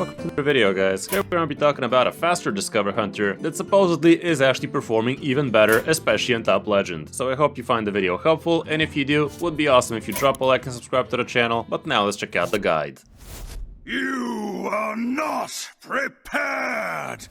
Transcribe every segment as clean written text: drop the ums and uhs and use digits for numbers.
Welcome to the video, guys. Here we're going to be talking about a faster Discover Hunter that supposedly is actually performing even better, especially in Top Legend. So I hope you find the video helpful, and if you do, it would be awesome if you drop a like and subscribe to the channel. But now let's check out the guide. You are not prepared!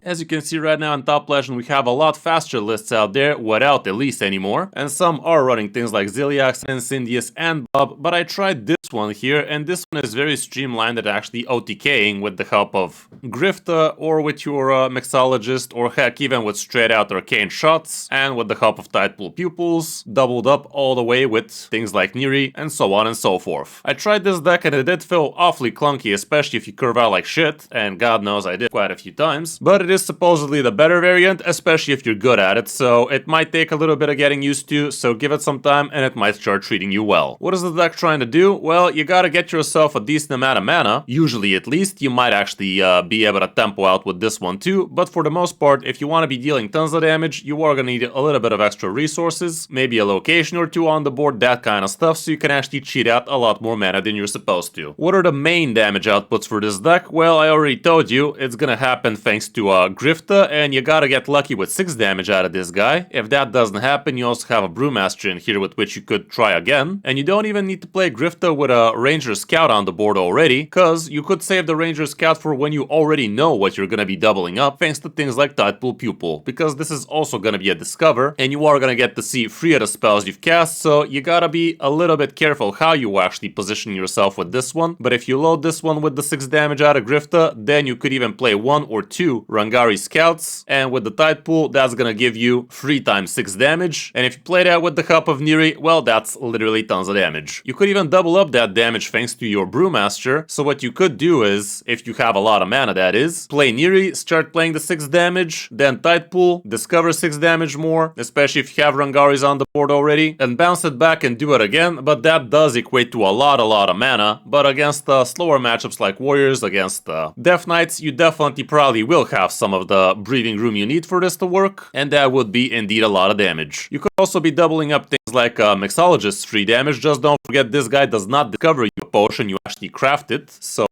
As you can see right now in Top Legend, we have a lot faster lists out there without Elise anymore, and some are running things like Ziliax, Incendius, and Bob, but I tried this one here, and this one is very streamlined at actually OTKing with the help of Grifta, or with your Mixologist, or heck, even with straight out Arcane Shots, and with the help of Tidepool Pupils, doubled up all the way with things like Neri, and so on and so forth. I tried this deck and it did feel awfully clunky, especially if you curve out like shit, and God knows I did quite a few times, but it is supposedly the better variant, especially if you're good at it, so it might take a little bit of getting used to, so give it some time and it might start treating you well. What is the deck trying to do? Well, you gotta get yourself a decent amount of mana, usually at least. You might actually be able to tempo out with this one too, but for the most part, if you want to be dealing tons of damage, you are gonna need a little bit of extra resources, maybe a location or two on the board, that kind of stuff, so you can actually cheat out a lot more mana than you're supposed to. What are the main damage outputs for this deck? Well, I already told you, it's gonna happen thanks to Grifta, and you gotta get lucky with 6 damage out of this guy. If that doesn't happen, you also have a Brewmaster in here with which you could try again. And you don't even need to play Grifta with a Ranger Scout on the board already, cause you could save the Ranger Scout for when you already know what you're gonna be doubling up, thanks to things like Tidepool Pupil, because this is also gonna be a Discover, and you are gonna get to see 3 of the spells you've cast, so you gotta be a little bit careful how you actually position yourself with this one. But if you load this one with the 6 damage out of Grifta, then you could even play 1 or 2 Rangari Scouts, and with the Tidepool, that's gonna give you 3 times 6 damage, and if you play that with the help of Neri, well, that's literally tons of damage. You could even double up that damage thanks to your Brewmaster, so what you could do is, if you have a lot of mana that is, play Neri, start playing the 6 damage, then Tidepool, discover 6 damage more, especially if you have Rangaris on the board already, and bounce it back and do it again, but that does equate to a lot of mana, but against slower matchups like Warriors, against Death Knights, you definitely probably will have some of the breathing room you need for this to work, and that would be indeed a lot of damage. You could also be doubling up things like Mixologist 3 damage, just don't forget this guy does not discover your potion, you actually craft it, so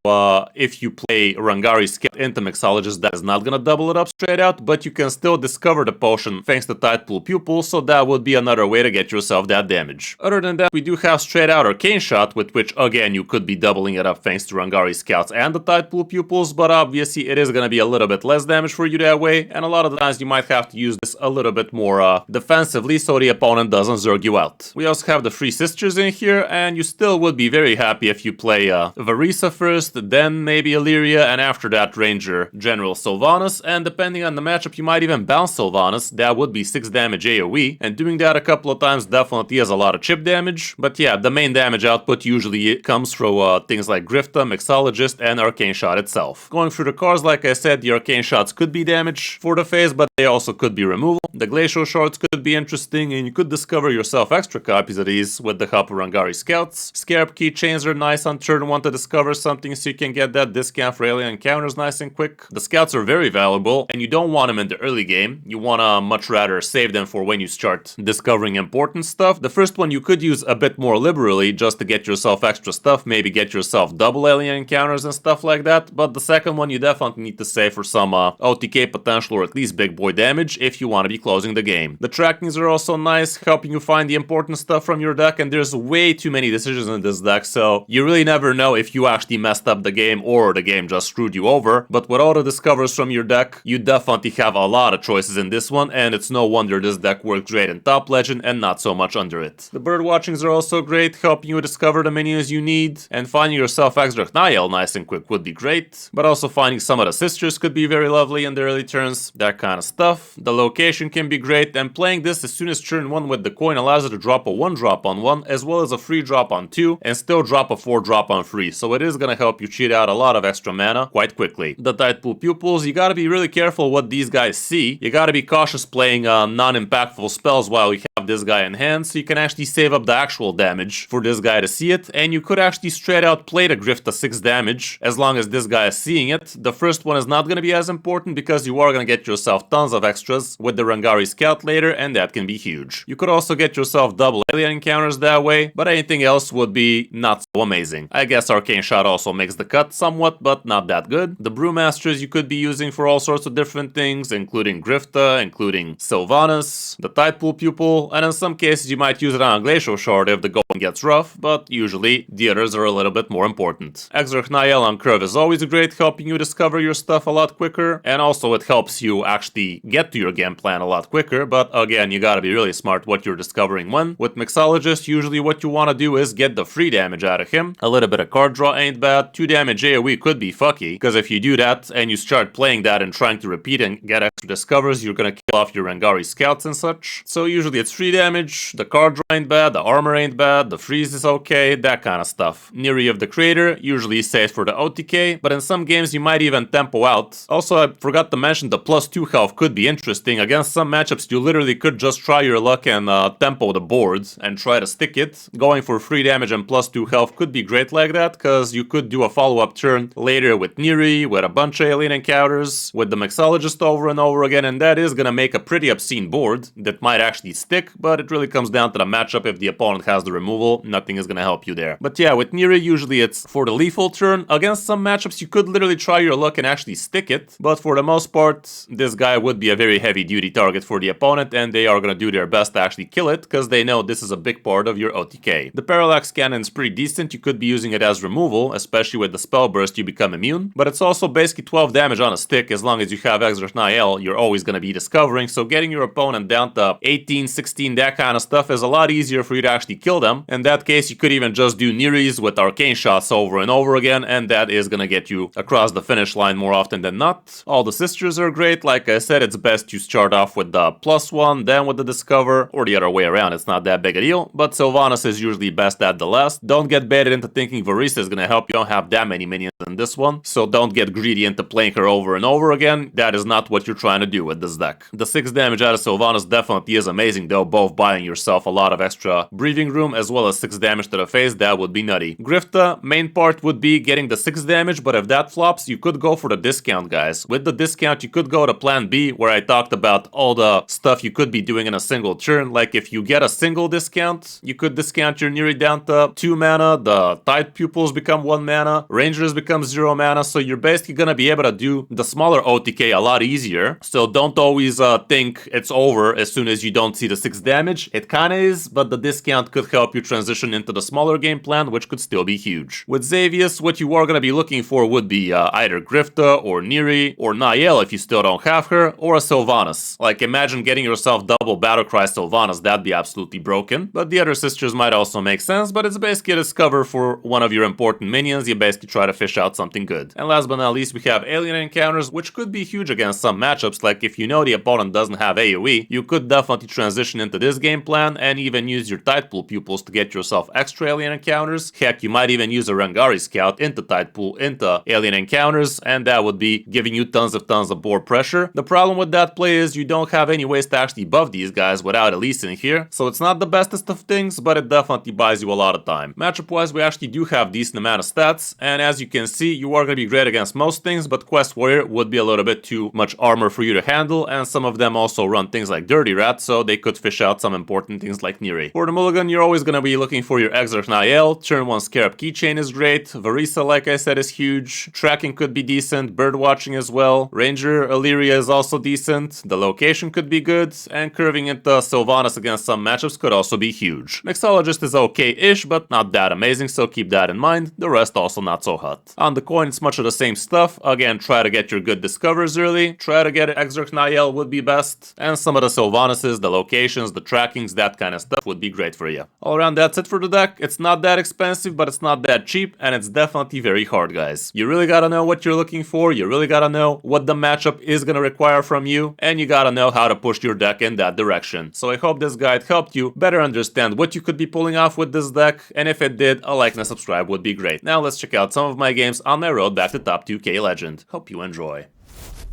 if you play Rangari Scout into Mixologist, that is not gonna double it up straight out, but you can still discover the potion thanks to Tidepool Pupil, so that would be another way to get yourself that damage. Other than that, we do have straight out Arcane Shot, with which again you could be doubling it up thanks to Rangari Scouts and the Tidepool Pupils, but obviously it is gonna be a little bit less damage for you that way, and a lot of the times you might have to use this a little bit more defensively so the opponent doesn't zerg you out. We also have the 3 sisters in here, and you still would be very happy if you play Varisa first, then maybe Illyria, and after that Ranger General Sylvanas, and depending on the matchup you might even bounce Sylvanas. That would be 6 damage AoE, and doing that a couple of times definitely has a lot of chip damage, but yeah, the main damage output usually comes from things like Grifta, Mixologist, and Arcane Shot itself. Going through the cards, like I said, the Arcane Shots could be damage for the phase, but they also could be removal. The Glacial Shards could be interesting, and you could discover yourself extra copies of these with the help of Rangari Scouts. Scarab Keychains are nice on turn 1 to discover something, so you can get that discount for alien encounters nice and quick. The Scouts are very valuable, and you don't want them in the early game. You wanna much rather save them for when you start discovering important stuff. The first one you could use a bit more liberally just to get yourself extra stuff, maybe get yourself double alien encounters and stuff like that, but the second one you definitely need to save for some OTK potential or at least big boy damage if you want to be closing the game. The trackings are also nice, helping you find the important stuff from your deck, and there's way too many decisions in this deck, so you really never know if you actually messed up the game or the game just screwed you over. But with all the discovers from your deck, you definitely have a lot of choices in this one, and it's no wonder this deck works great in Top Legend and not so much under it. The bird watchings are also great, helping you discover the minions you need, and finding yourself extra Nael nice and quick would be great, but also finding some of the sisters could be very lovely in the early turns, that kind of stuff. The location can be great, and playing this as soon as turn 1 with the coin allows you to drop a 1-drop on 1, as well as a 3-drop on 2, and still drop a 4-drop on 3, so it is gonna help you cheat out a lot of extra mana quite quickly. The Tidepool Pupils, you gotta be really careful what these guys see. You gotta be cautious playing non-impactful spells while you have this guy in hand, so you can actually save up the actual damage for this guy to see it, and you could actually straight out play the Grifta 6 damage as long as this guy is seeing it. The first one is not going to be as important because you are going to get yourself tons of extras with the Rangari Scout later, and that can be huge. You could also get yourself double alien encounters that way, but anything else would be not so amazing. I guess Arcane Shot also makes the cut somewhat, but not that good. The Brewmasters you could be using for all sorts of different things, including Grifta, including Sylvanas, the Tidepool Pupil, and in some cases you might use it on a Glacial Shard if the going gets rough, but usually the others are a little bit more important. Exarch Nael on Curve is always great, helping you discover your stuff a lot quicker, and also it helps you actually get to your game plan a lot quicker, but again, you gotta be really smart what you're discovering when. With Mixologist, usually what you want to do is get the free damage out of him. A little bit of card draw ain't bad. 2 damage AoE could be fucky, because if you do that and you start playing that and trying to repeat and get extra discovers, you're gonna kill off your Rangari Scouts and such. So usually it's 3 damage, the card draw ain't bad, the armor ain't bad, the freeze is okay, that kind of stuff. Neri of the Creator usually safe for the OTK, but in some games you might even tempo out. Also, I forgot to mention the +2 health could be interesting. Against some matchups, you literally could just try your luck and tempo the board and try to stick it. Going for 3 damage and +2 health could be great like that, because you could do a follow-up turn later with Neri, with a bunch of alien encounters, with the Mixologist over and over again, and that is gonna make a pretty obscene board that might actually stick, but it really comes down to the matchup. If the opponent has the removal, nothing is gonna help you there. But yeah, with Neri, usually it's for the lethal turn. Against some matchups, you could literally try your luck and actually stick it, but for the most part, this guy would be a very heavy-duty target for the opponent, and they are gonna do their best to actually kill it, because they know this is a big part of your OTK. The Parallax Cannon is pretty decent. You could be using it as removal, especially with the Spell Burst, you become immune, but it's also basically 12 damage on a stick. As long as you have Exarch Nael, you're always gonna be discovering, so getting your opponent down to 18, 16, that kind of stuff is a lot easier for you to actually kill them. In that case, you could even just do Neris with Arcane Shots over and over again, and that is gonna get you across the finish line more often than not. All the sisters are great. Like I said, it's best to start off with the +1, then with the Discover, or the other way around. It's not that big a deal, but Sylvanas is usually best at the last. Don't get baited into thinking Varisa is gonna help. You don't have that many minions in this one, so don't get greedy into playing her over and over again. That is not what you're trying to do with this deck. The 6 damage out of Sylvanas definitely is amazing though, both buying yourself a lot of extra breathing room as well as 6 damage to the face. That would be nutty. Grifta, main part would be getting the 6 damage, but if that flops, you could go for the discount, guys. With the discount, you could go to plan B, where I talked about all the stuff you could be doing in a single turn. Like if you get a single discount, you could discount your Neri down to 2 mana, the Tide Pupils become 1 mana, Rangers become 0 mana, so you're basically gonna be able to do the smaller OTK a lot easier. So don't always think it's over as soon as you don't see the 6 damage. It kinda is, but the discount could help you transition into the smaller game plan, which could still be huge. With Xavius, what you are gonna be looking for would be either Grifta or Neri or Nael if you still don't have her, or a Sylvanas. Like imagine getting yourself double Battlecry Sylvanas, that'd be absolutely broken. But the other sisters might also make sense, but it's basically a discover for one of your important minions. You basically try to fish out something good. And last but not least, we have alien encounters, which could be huge against some matchups. Like if you know the opponent doesn't have AoE, you could definitely transition into this game plan and even use your Tidepool Pupils to get yourself extra alien encounters. Heck, you might even use a Rangari Scout into Tidepool into alien encounters, and that would be giving you tons of board pressure. The problem with that play is you don't have any ways to actually buff these guys without Elise in here, so it's not the bestest of things, but it definitely buys you a lot of time. Matchup wise, we actually do have decent amount of stats, and as you can see, you are going to be great against most things, but Quest Warrior would be a little bit too much armor for you to handle, and some of them also run things like Dirty Rat, so they could fish out some important things like Neri. For the mulligan, you're always going to be looking for your Exarch Nael. Turn 1 Scarab Keychain is great. Varisa, like I said, is huge. Tracking could be decent. Birdwatching as well. Ranger Illyria is also decent. The location could be good, and curving into Sylvanas against some matchups could also be huge. Mixologist is okay-ish, but not that amazing, so keep that in mind. The rest also not so hot. On the coin, it's much of the same stuff. Again, try to get your good discovers early. Try to get Exarch Nael would be best. And some of the Sylvanases, the locations, the trackings, that kind of stuff would be great for you. All around, that's it for the deck. It's not that expensive, but it's not that cheap, and it's definitely very hard, guys. You really gotta know what you're looking for. You really gotta know what the matchup is gonna require from you, and you gotta know how to push your deck in that direction. So I hope this guide helped you better understand what you could be pulling off with this deck, and if it did, a like and a subscribe would be great. Now let's check out some of my games on my road back to top 2K Legend. Hope you enjoy.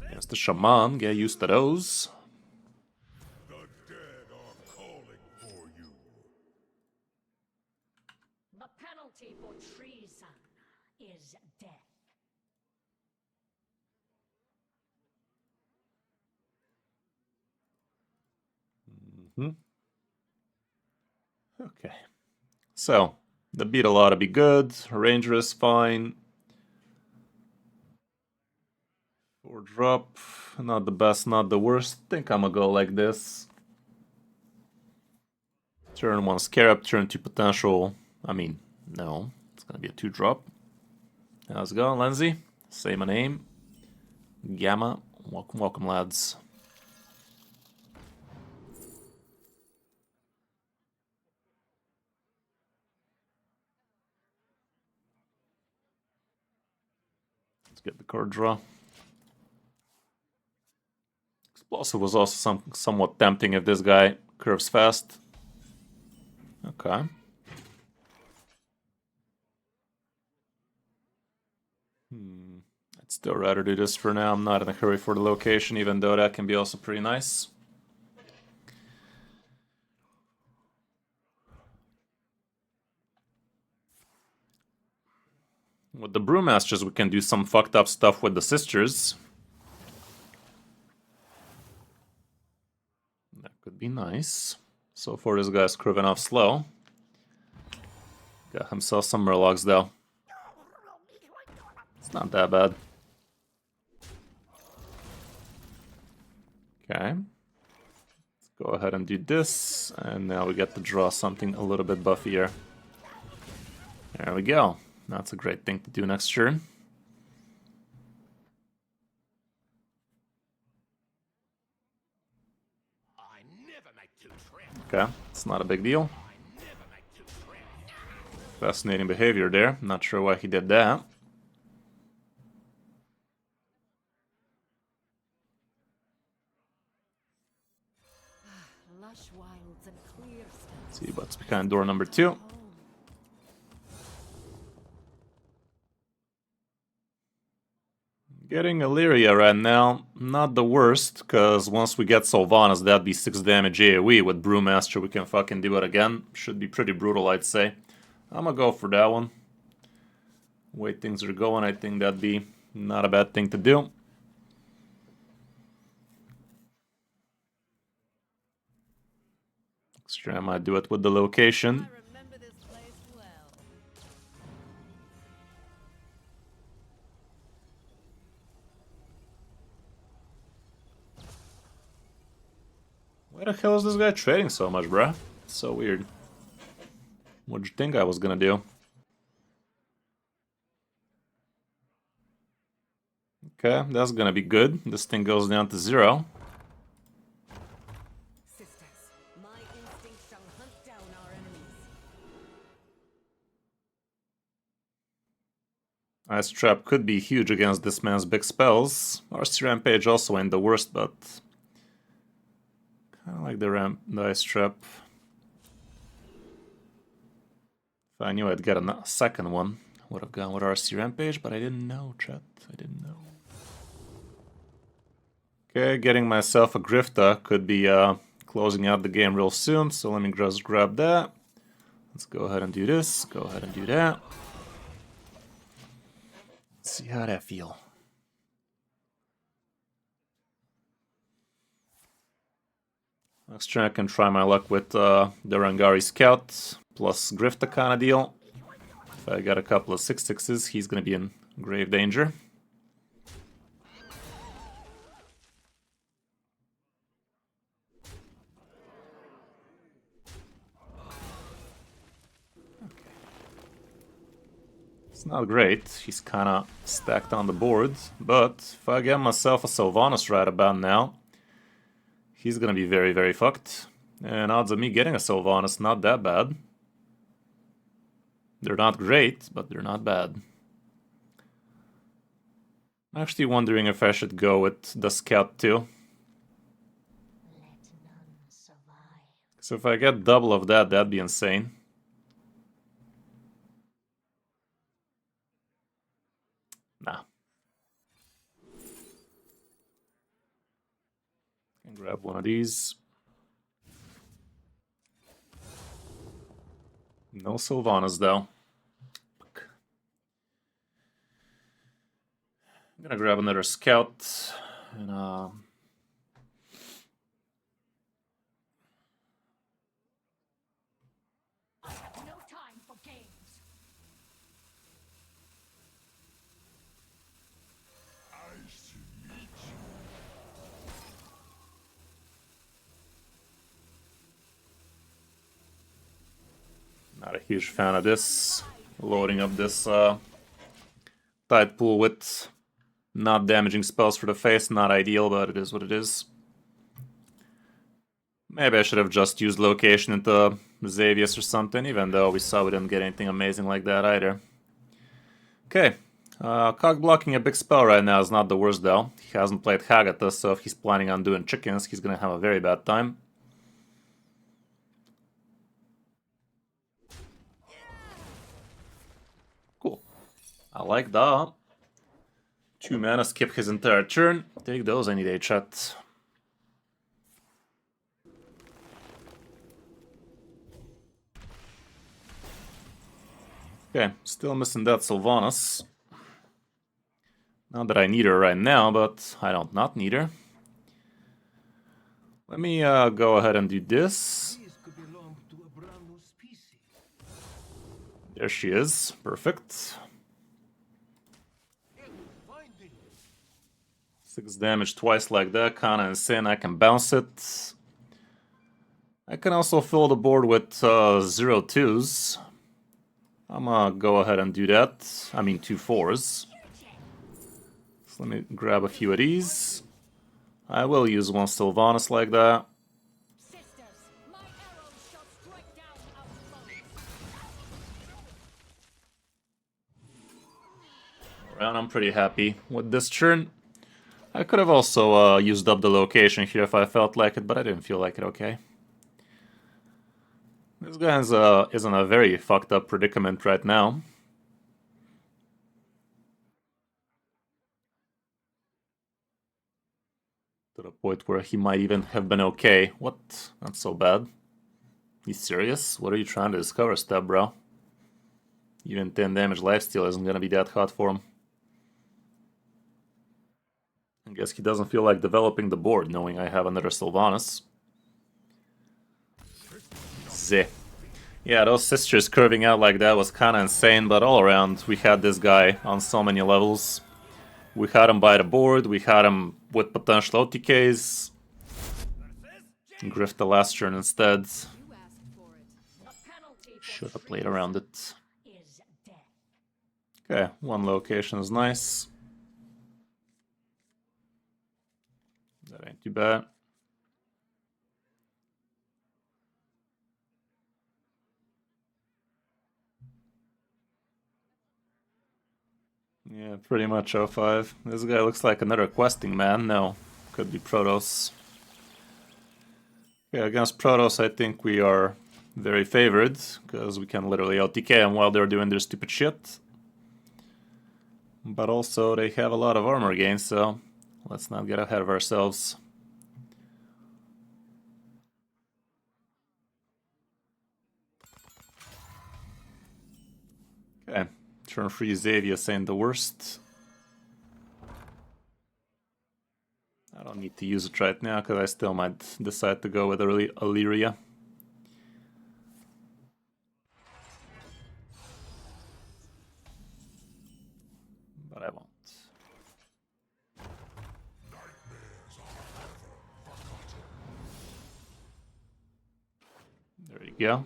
There's the Shaman, get used to those. The dead are calling Okay. So, the beetle ought to be good. Ranger is fine. 4-drop. Not the best, not the worst. Think I'm gonna go like this. Turn 1 Scarab, turn 2 potential. I mean, no. It's gonna be a 2-drop. How's it going, Lindsay? Say my name. Gamma. Welcome, welcome, lads. Let's get the card draw. Explosive was also somewhat tempting if this guy curves fast. Okay. I'd still rather do this for now. I'm not in a hurry for the location, even though that can be also pretty nice. With the Brewmasters, we can do some fucked up stuff with the sisters. That could be nice. So far, this guy's curving off slow. Got himself some Murlocs, though. It's not that bad. Okay. Let's go ahead and do this. And now we get to draw something a little bit buffier. There we go. That's a great thing to do next turn. Okay, it's not a big deal. Fascinating behavior there. Not sure why he did that. Let's see what's behind door number 2. Getting Illyria right now, not the worst, because once we get Sylvanas, that'd be 6 damage AoE. With Brewmaster, we can fucking do it again. Should be pretty brutal, I'd say. I'm gonna go for that one. The way things are going, I think that'd be not a bad thing to do. Next turn I might do it with the location. Why the hell is this guy trading so much, bruh? It's so weird. What'd you think I was gonna do? Okay, that's gonna be good. This thing goes down to 0. Sisters, my instinct shall hunt down our enemies. Ice Trap could be huge against this man's big spells. RC Rampage also ain't the worst, but kinda like the Ice Trap. If I knew I'd get a second one, I would have gone with RC Rampage, but I didn't know, chat. I didn't know. Okay, getting myself a Grifta could be closing out the game real soon, so let me just grab that. Let's go ahead and do this, go ahead and do that. Let's see how that feel. Next turn I can try my luck with the Rangari Scout plus Grifta kind of deal. If I got a couple of 6/6s, he's going to be in grave danger. It's not great, he's kinda stacked on the board, but if I get myself a Sylvanas right about now, he's gonna be very, very fucked. And odds of me getting a Sylvanas not that bad. They're not great, but they're not bad. I'm actually wondering if I should go with the Scout too. So if I get double of that, that'd be insane. Nah. Can grab one of these. No Sylvanas though. I'm gonna grab another Scout and Not a huge fan of this. Loading up this tide pool with not damaging spells for the face. Not ideal, but it is what it is. Maybe I should have just used location into Xavius or something, even though we saw we didn't get anything amazing like that either. Okay. Cog blocking a big spell right now is not the worst though. He hasn't played Hagata, so if he's planning on doing chickens, he's gonna have a very bad time. Cool. I like that. 2 mana, skip his entire turn. Take those any day, chat. Okay, still missing that Sylvanas. Not that I need her right now, but I don't not need her. Let me go ahead and do this. There she is. Perfect. 6 damage twice like that, kinda insane. I can bounce it. I can also fill the board with 0-2s. I'm gonna go ahead and do that. I mean 2 4s. So let me grab a few of these. I will use one Sylvanas like that. And I'm pretty happy with this turn. I could have also used up the location here if I felt like it, but I didn't feel like it, okay. This guy is in a very fucked up predicament right now. To the point where he might even have been okay. What? Not so bad. You serious? What are you trying to discover, Step, bro? Even 10 damage lifesteal isn't gonna be that hot for him. I guess he doesn't feel like developing the board, knowing I have another Sylvanas. Zeh. Yeah, those sisters curving out like that was kinda insane, but all around, we had this guy on so many levels. We had him by the board, we had him with potential OTKs. Griff the last turn instead. Should have played around it. Okay, one location is nice. That ain't too bad. Yeah, pretty much 05. This guy looks like another questing man. No, could be Protoss. Yeah, against Protoss I think we are very favored, because we can literally LTK them while they're doing their stupid shit. But also they have a lot of armor gain, so let's not get ahead of ourselves. Okay, turn 3 Xavius ain't the worst. I don't need to use it right now, because I still might decide to go with Illyria. But I won't. There you go.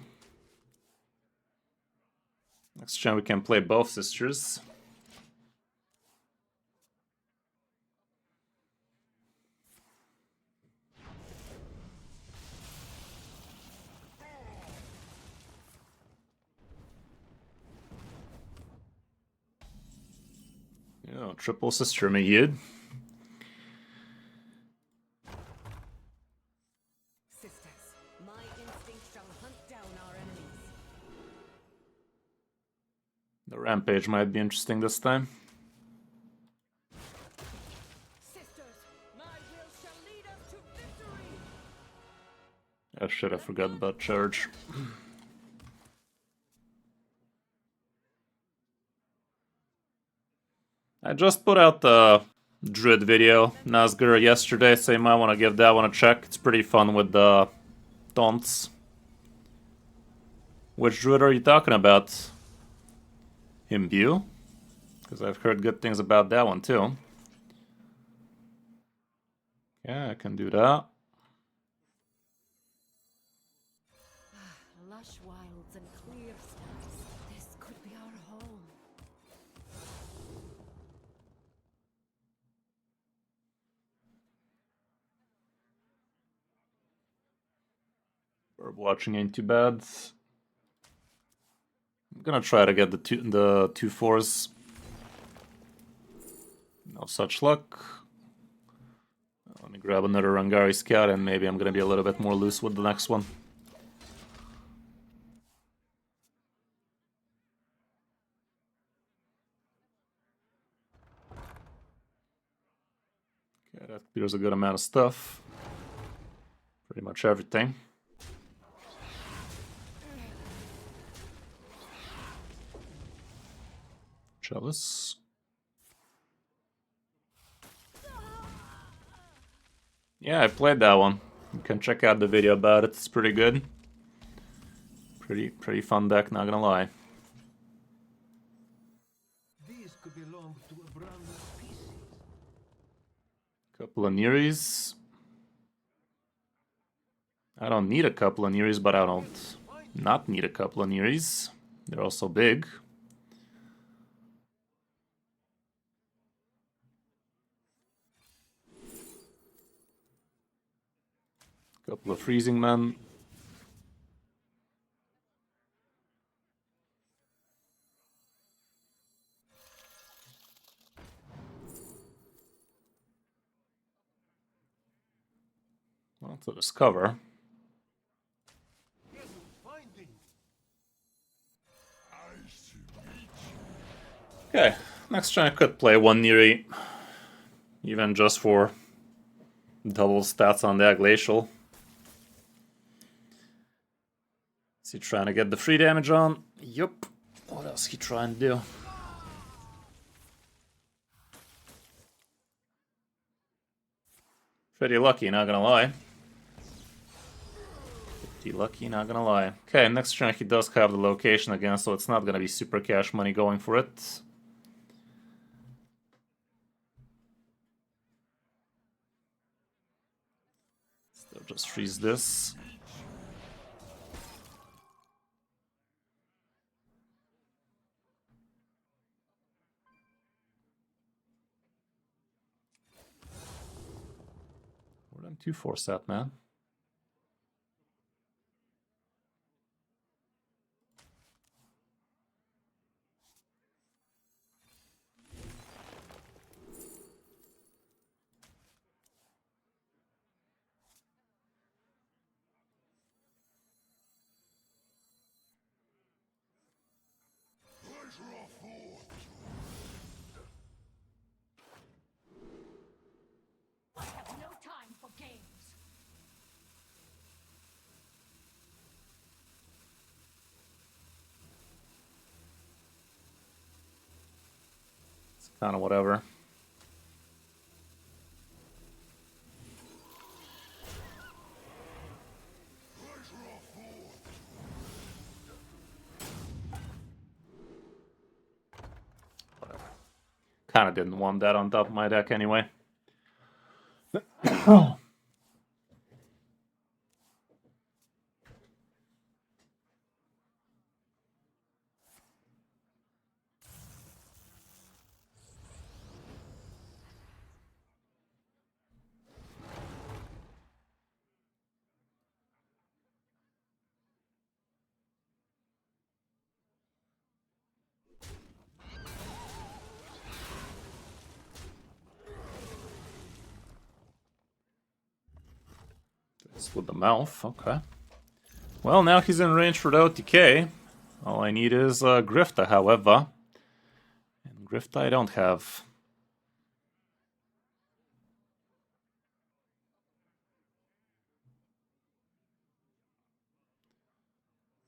Next turn we can play both sisters. Oh, triple sister Mayud. Sisters, my instinct shall hunt down our enemies. The rampage might be interesting this time. Sisters, my will shall lead us to victory. I should have forgot about charge. I just put out the Druid video, Nazgûl, yesterday, so you might want to give that one a check. It's pretty fun with the taunts. Which Druid are you talking about? Imbue? Because I've heard good things about that one too. Yeah, I can do that. Lush wilds and clear Orb watching ain't too bad. I'm gonna try to get the 2/4s. No such luck. Let me grab another Rangari Scout and maybe I'm gonna be a little bit more loose with the next one. Okay, that clears a good amount of stuff. Pretty much everything. Chalice. Yeah, I played that one. You can check out the video about it. It's pretty good. Pretty fun deck, not gonna lie. These could belong to a brand of species. Couple of Neries. I don't need a couple of Neries, but I don't not need a couple of Neries. They're also big. Couple of Freezing Men. Well, to discover. Okay, next turn I could play one Neri. Even just for double stats on that Glacial. Is he trying to get the free damage on? Yup. What else he trying to do? Pretty lucky, not gonna lie. Pretty lucky, not gonna lie. Okay, next turn he does have the location again, so it's not gonna be super cash money going for it. Still just freeze this. Where them 2/4s at, man? I have no time for games. It's kind of whatever. Kind of didn't want that on top of my deck anyway. With the mouth, okay. Well, now he's in range for the OTK. All I need is Grifta, however. And Grifta I don't have.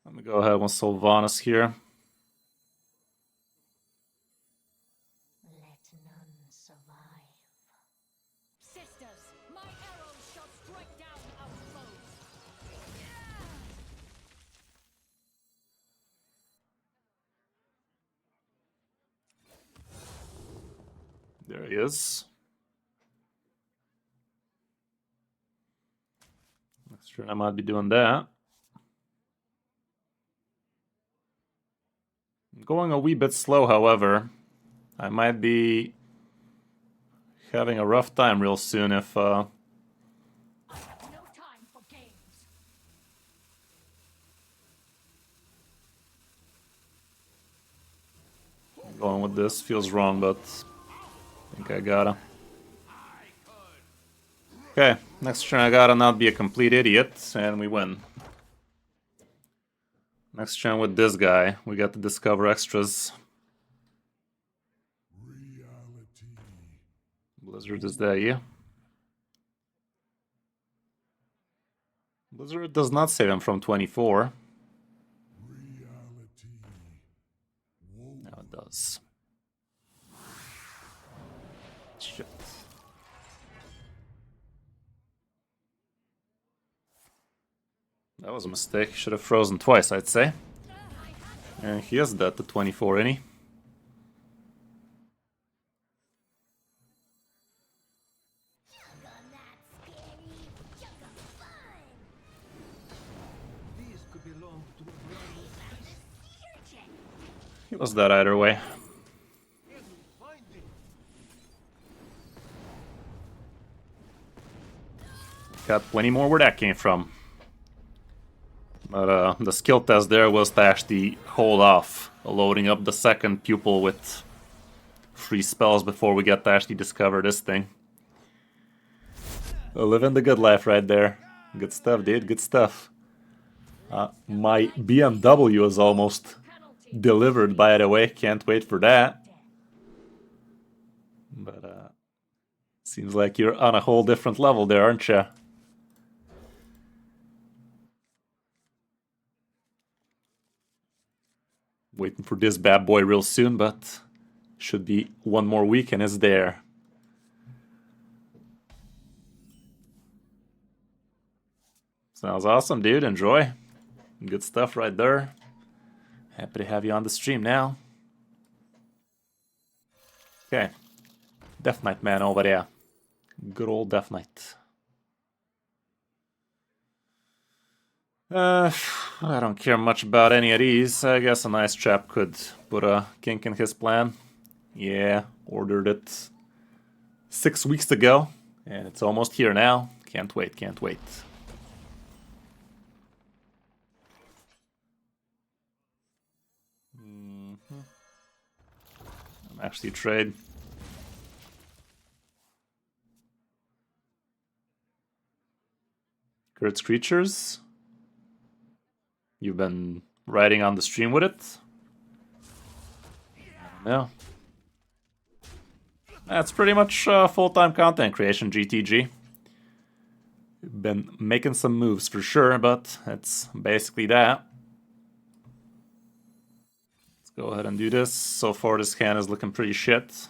Let me go ahead with Sylvanas here. Let none survive. Sisters, my arrows shall strike down our foes. There he is. Next turn I might be doing that. I'm going a wee bit slow, however. I might be having a rough time real soon if I have no time for games. Going with this feels wrong, but I think I gotta. Okay, next turn I gotta not be a complete idiot, and we win. Next turn with this guy, we got to discover extras. Blizzard is there, yeah. Blizzard does not save him from 24. Now it does. Shit. That was a mistake. Should have frozen twice, I'd say. And he is dead to 24, ain't he? These could belong to a brand new piece. He was dead either way. Got plenty more where that came from. But the skill test there was to actually hold off loading up the second pupil with free spells before we get to actually discover this thing. Living the good life right there. Good stuff, dude. Good stuff. My BMW is almost delivered, by the way. Can't wait for that. But seems like you're on a whole different level there, aren't you? Waiting for this bad boy real soon, but should be one more week and it's there. Sounds awesome, dude. Enjoy. Good stuff right there. Happy to have you on the stream now. Okay. Death Knight man over there. Good old Death Knight. I don't care much about any of these. I guess a nice chap could put a kink in his plan. Yeah, ordered it 6 weeks ago, and it's almost here now. Can't wait, can't wait. I'm actually trade. Kurt's Creatures. You've been riding on the stream with it? No. That's pretty much full-time content creation, GTG. Been making some moves for sure, but it's basically that. Let's go ahead and do this. So far this hand is looking pretty shit.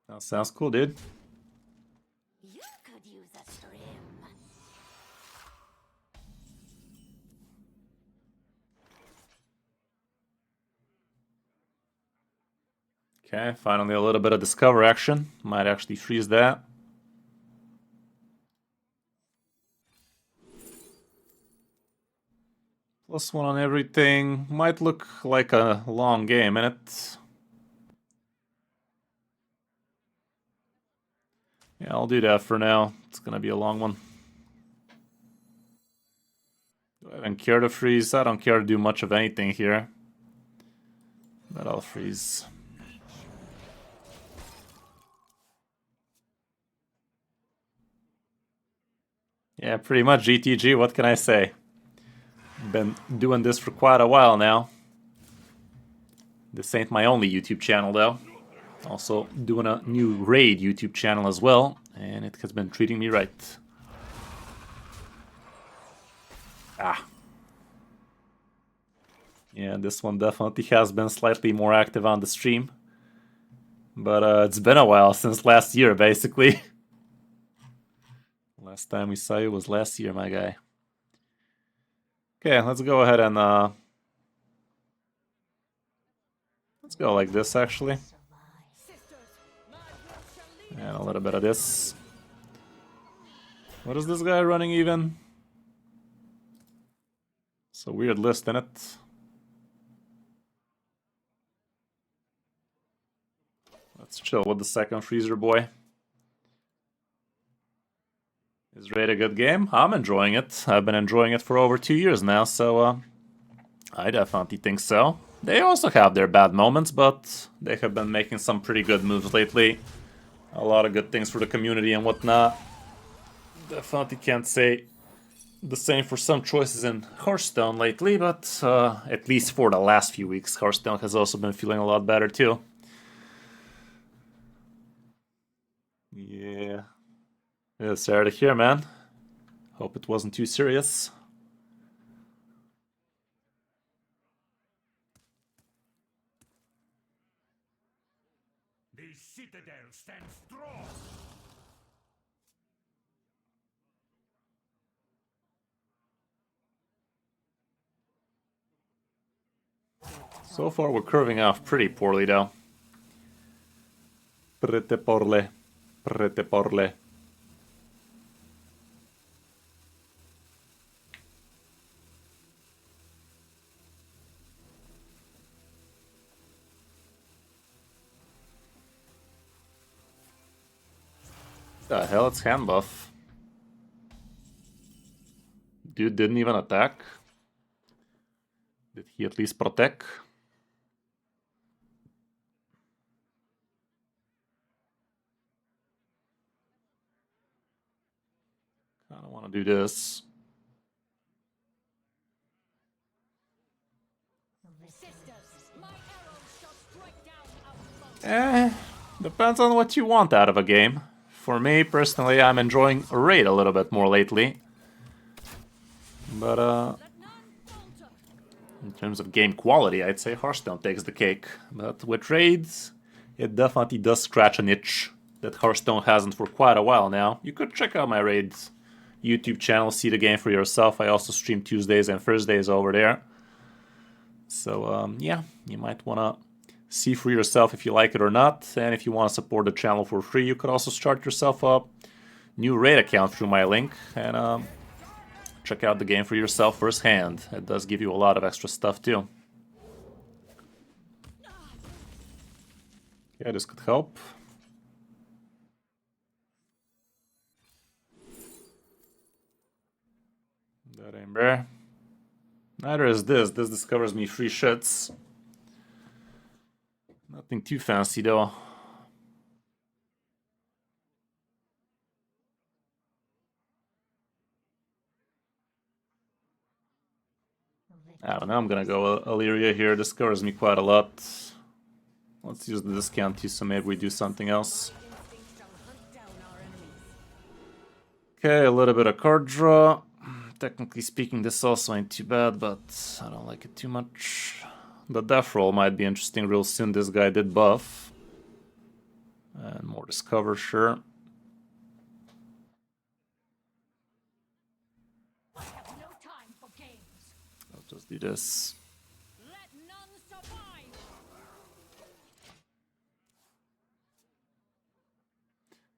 That sounds cool, dude. You could use a trim. Okay, finally a little bit of discover action. Might actually freeze that. +1 on everything. Might look like a long game, innit? Yeah, I'll do that for now. It's gonna be a long one. Do I even care to freeze? I don't care to do much of anything here. But I'll freeze. Yeah, pretty much GTG, what can I say? Been doing this for quite a while now. This ain't my only YouTube channel though. Also doing a new raid YouTube channel as well, and it has been treating me right. Ah. Yeah, this one definitely has been slightly more active on the stream. But it's been a while since last year, basically. Last time we saw you was last year, my guy. Okay, let's go ahead and let's go like this, actually. And a little bit of this. What is this guy running even? It's a weird list, isn't it? Let's chill with the second freezer boy. Is Raid a good game? I'm enjoying it. I've been enjoying it for over 2 years now, so I definitely think so. They also have their bad moments, but they have been making some pretty good moves lately. A lot of good things for the community and whatnot. Definitely can't say the same for some choices in Hearthstone lately, but at least for the last few weeks, Hearthstone has also been feeling a lot better too. Yeah. Yeah, sorry to hear, man. Hope it wasn't too serious. The citadel stands strong. So far, we're curving off pretty poorly, though. Pretty poorly. Pretty poorly. The hell, it's hand buff. Dude didn't even attack. Did he at least protect? I don't want to do this. Sisters, my arrows shall strike down our foes. Depends on what you want out of a game. For me, personally, I'm enjoying Raid a little bit more lately. But, Let none falter. in terms of game quality, I'd say Hearthstone takes the cake. But with Raids, it definitely does scratch an itch that Hearthstone hasn't for quite a while now. You could check out my Raids YouTube channel, see the game for yourself. I also stream Tuesdays and Thursdays over there. So, yeah, you might want to see for yourself if you like it or not. And if you want to support the channel for free, you could also start yourself a new Raid account through my link and check out the game for yourself firsthand. It does give you a lot of extra stuff too. Yeah, this could help. That ain't rare. Neither is this. This discovers me free shits. Nothing too fancy though. I don't know, I'm gonna go Illyria here. This covers me quite a lot. Let's use the discount too, so maybe we do something else. Instinct shall hunt down our enemies. Okay, a little bit of card draw. Technically speaking, this also ain't too bad, but I don't like it too much. The death roll might be interesting real soon. This guy did buff. And more discover, sure. I have no time for games. I'll just do this. Let none survive.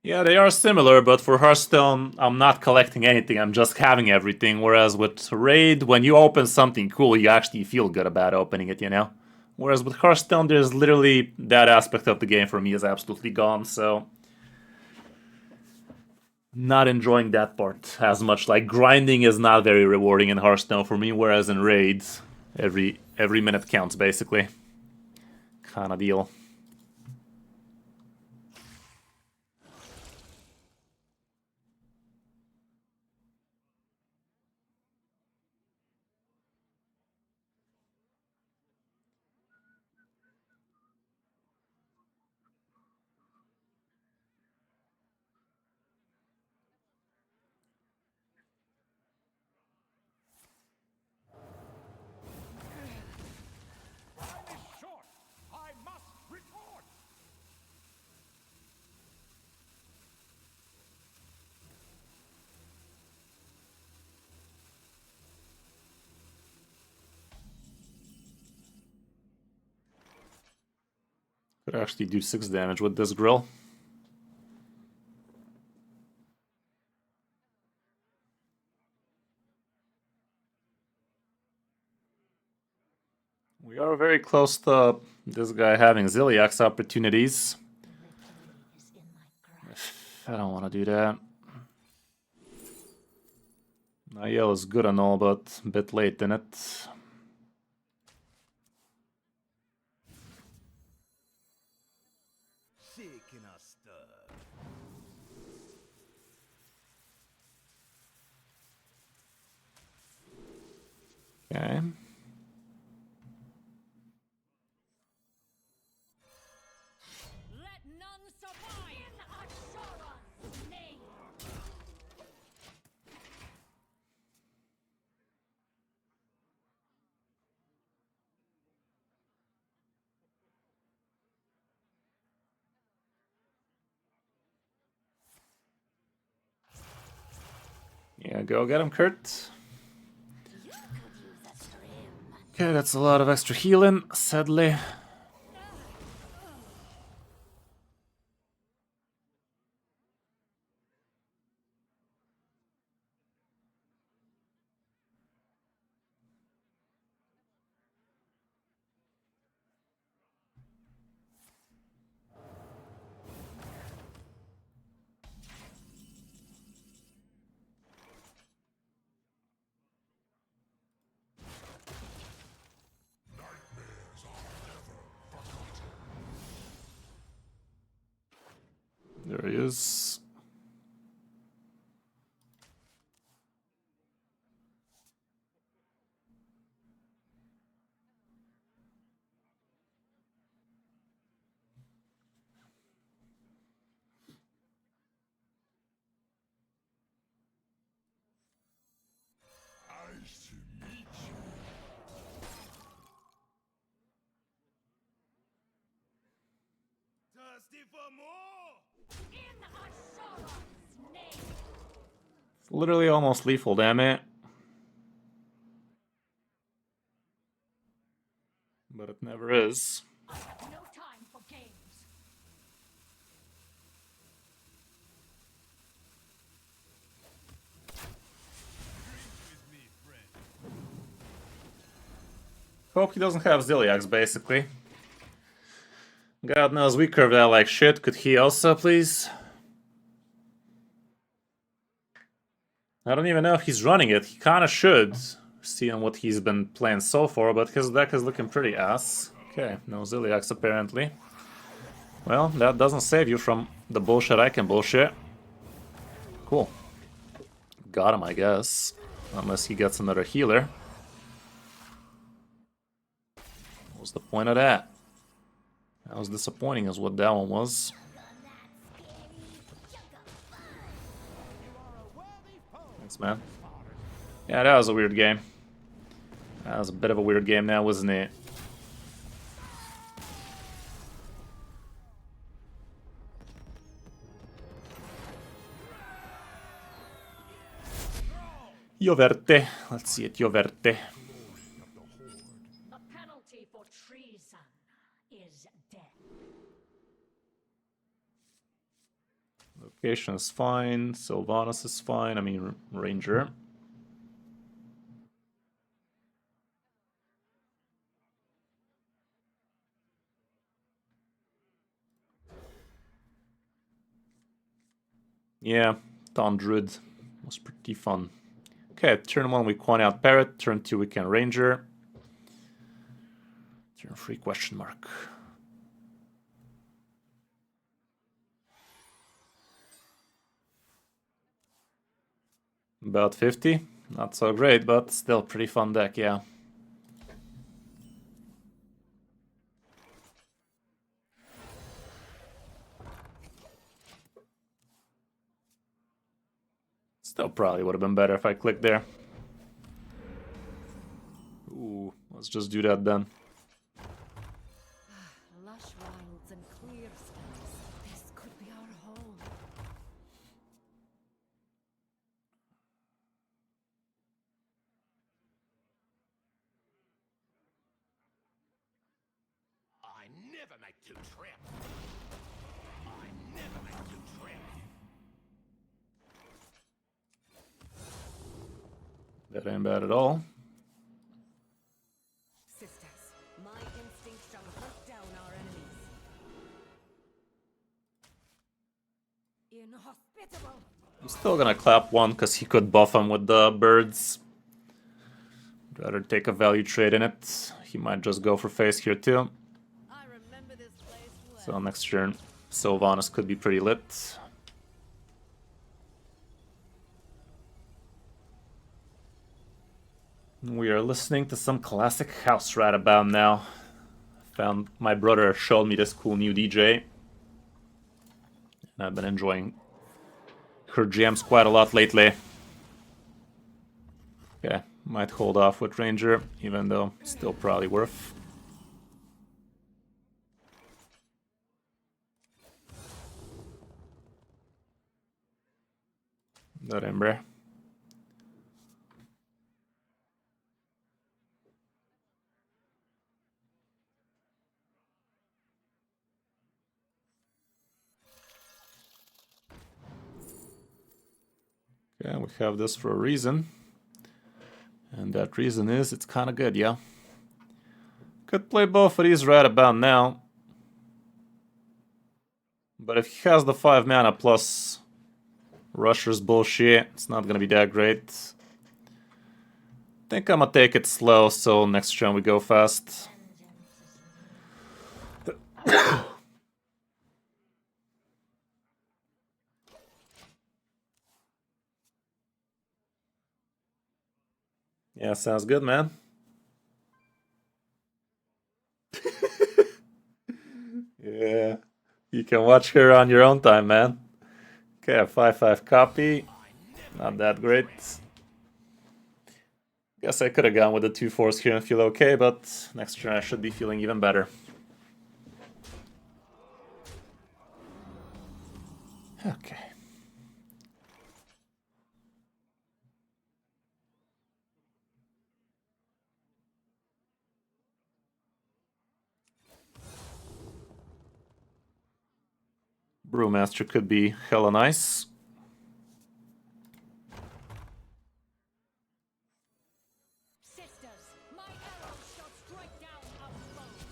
Yeah, they are similar, but for Hearthstone, I'm not collecting anything, I'm just having everything. Whereas with Raid, when you open something cool, you actually feel good about opening it, you know? Whereas with Hearthstone, there's literally that aspect of the game for me is absolutely gone, so... Not enjoying that part as much. Like, grinding is not very rewarding in Hearthstone for me, whereas in Raids, every minute counts, basically. Kinda deal. Time is short. I must report. Could actually do 6 damage with this grill. We are very close to this guy having Ziliax opportunities. Is in my grasp. I don't want to do that. Niall is good and all, but a bit late in it. Shaking a stir. Okay. Let none survive! In Asura's name! Yeah, go get him, Kurt. You could use a trim. Okay, that's a lot of extra healing, sadly. There he is. Thirsty for more? In Asura's name! It's literally almost lethal, damn it. But it never is. No time for games! With me, friend. Hope he doesn't have Ziliax, basically. God knows we curve that like shit. Could he also, please? I don't even know if he's running it. He kinda should, seeing what he's been playing so far, but his deck is looking pretty ass. Okay, no Ziliax apparently. Well, that doesn't save you from the bullshit I can bullshit. Cool. Got him, I guess. Unless he gets another healer. What was the point of that? That was disappointing is what that one was. Thanks, man. Yeah, that was a weird game. That was a bit of a weird game now, wasn't it? Joverte. Let's see it, Joverte. The penalty for treason is death. Location is fine. Sylvanas is fine. I mean, Ranger. Yeah, Dawn Druid was pretty fun. Okay, turn 1 we coin out Parrot, turn 2 we can Ranger. Turn 3 question mark. About 50. Not so great, but still pretty fun deck, yeah. Still probably would have been better if I clicked there. Ooh, let's just do that then. Lush wilds and clear skies. This could be our home. I never make two trips. I never make two trips. That ain't bad at all. Sisters, my instinct shall hunt down our enemies. Inhospitable! I'm still gonna clap 1 because he could buff him with the birds. I'd rather take a value trade in it. He might just go for face here too. I remember this place well. So next turn. Sylvanas could be pretty lit. We are listening to some classic house right about now. My brother showed me this cool new DJ. And I've been enjoying her jams quite a lot lately. Okay, might hold off with Ranger, even though still probably worth. That Ember. Okay, we have this for a reason. And that reason is it's kind of good, yeah? Could play both of these right about now. But if he has the 5 mana plus Rusher's bullshit, it's not gonna be that great. Think I'm gonna take it slow, so next turn we go fast. Yeah, sounds good, man. Yeah, you can watch her on your own time, man. Okay, a 5/5 copy. Not that great. Guess I could have gone with the 2/4s here and feel okay, but next turn I should be feeling even better. Okay. Brewmaster could be hella nice. Sisters, my arrows shall strike down our foes.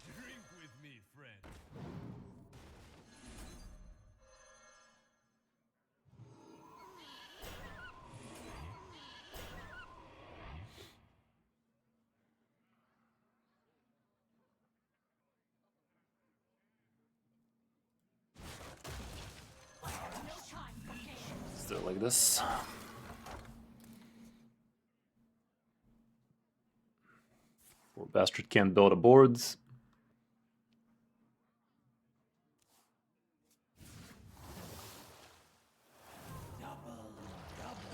Drink with me, friend. Still like this. Poor bastard can't build a board.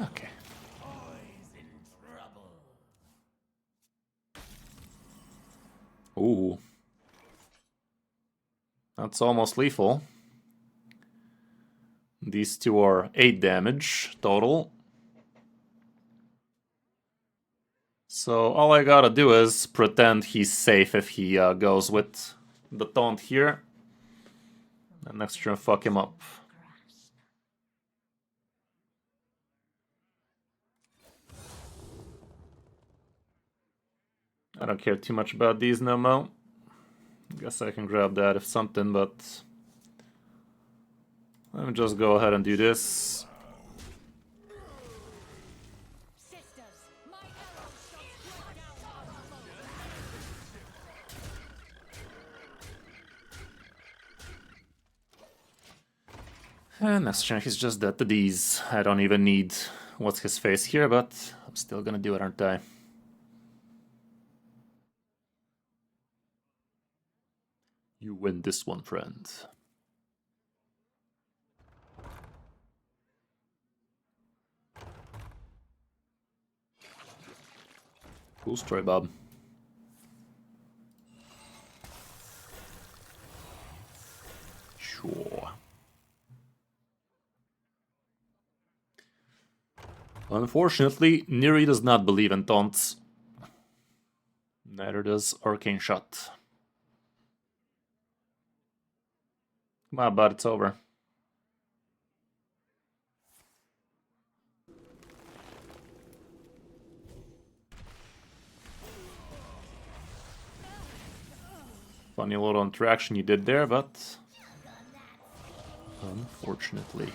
Okay. Ooh. That's almost lethal. These two are 8 damage total. So all I gotta do is pretend he's safe if he goes with the taunt here. And next turn fuck him up. I don't care too much about these no more. Guess I can grab that if something, but let me just go ahead and do this. Sisters, my arrows shall strike down our foes. And next turn he's just dead to these. I don't even need what's his face here, but I'm still gonna do it, aren't I? You win this one, friend. Cool story, Bob. Sure. Unfortunately, Neri does not believe in taunts. Neither does Arcane Shot. Come on, bud, it's over. Funny little interaction you did there, but unfortunately.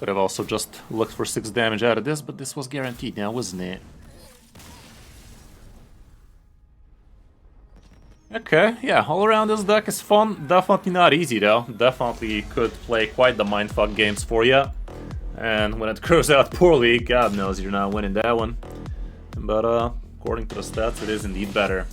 Could have also just looked for 6 damage out of this, but this was guaranteed now, wasn't it? Okay, yeah, all around this deck is fun. Definitely not easy though. Definitely could play quite the mindfuck games for you. And when it goes out poorly, God knows you're not winning that one. But according to the stats, it is indeed better.